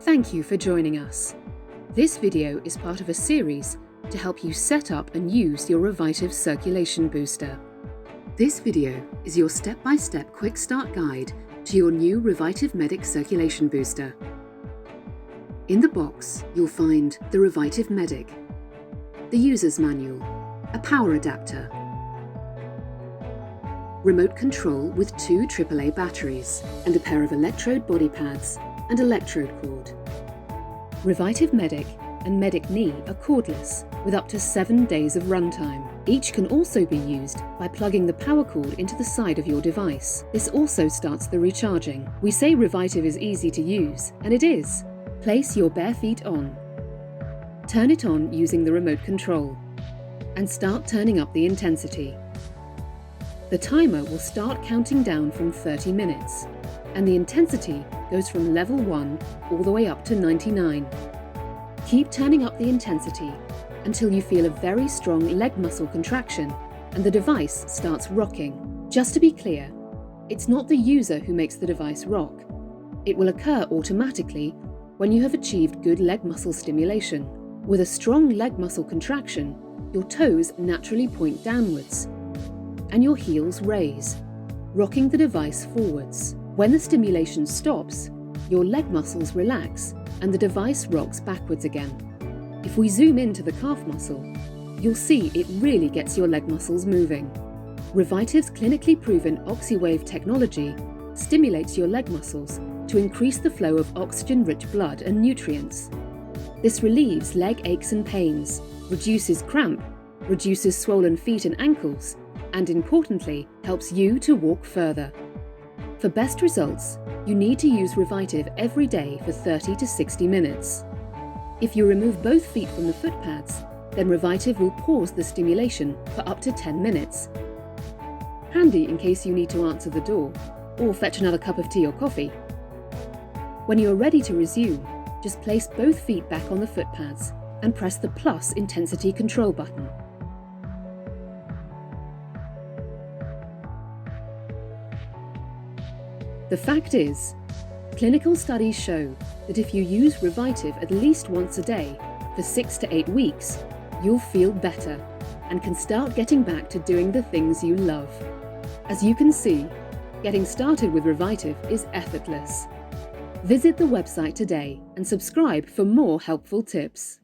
Thank you for joining us. This video is part of a series to help you set up and use your Revitive circulation booster. This video is your step-by-step quick start guide to your new Revitive Medic circulation booster. In the box, you'll find the Revitive Medic, the user's manual, a power adapter, remote control with 2 AAA batteries, and a pair of electrode body pads and electrode cord. Revitive Medic and Medic Knee are cordless, with up to 7 days of runtime. Each can also be used by plugging the power cord into the side of your device. This also starts the recharging. We say Revitive is easy to use, and it is. Place your bare feet on. Turn it on using the remote control, and start turning up the intensity. The timer will start counting down from 30 minutes, and the intensity goes from level 1 all the way up to 99. Keep turning up the intensity until you feel a very strong leg muscle contraction and the device starts rocking. Just to be clear, it's not the user who makes the device rock. It will occur automatically when you have achieved good leg muscle stimulation. With a strong leg muscle contraction, your toes naturally point downwards and your heels raise, rocking the device forwards. When the stimulation stops, your leg muscles relax and the device rocks backwards again. If we zoom into the calf muscle, you'll see it really gets your leg muscles moving. Revitive's clinically proven OxyWave technology stimulates your leg muscles to increase the flow of oxygen-rich blood and nutrients. This relieves leg aches and pains, reduces cramp, reduces swollen feet and ankles, and importantly, helps you to walk further. For best results, you need to use Revitive every day for 30 to 60 minutes. If you remove both feet from the foot pads, then Revitive will pause the stimulation for up to 10 minutes. Handy in case you need to answer the door or fetch another cup of tea or coffee. When you're ready to resume, just place both feet back on the foot pads and press the plus intensity control button. The fact is, clinical studies show that if you use Revitive at least once a day for 6 to 8 weeks, you'll feel better and can start getting back to doing the things you love. As you can see, getting started with Revitive is effortless. Visit the website today and subscribe for more helpful tips.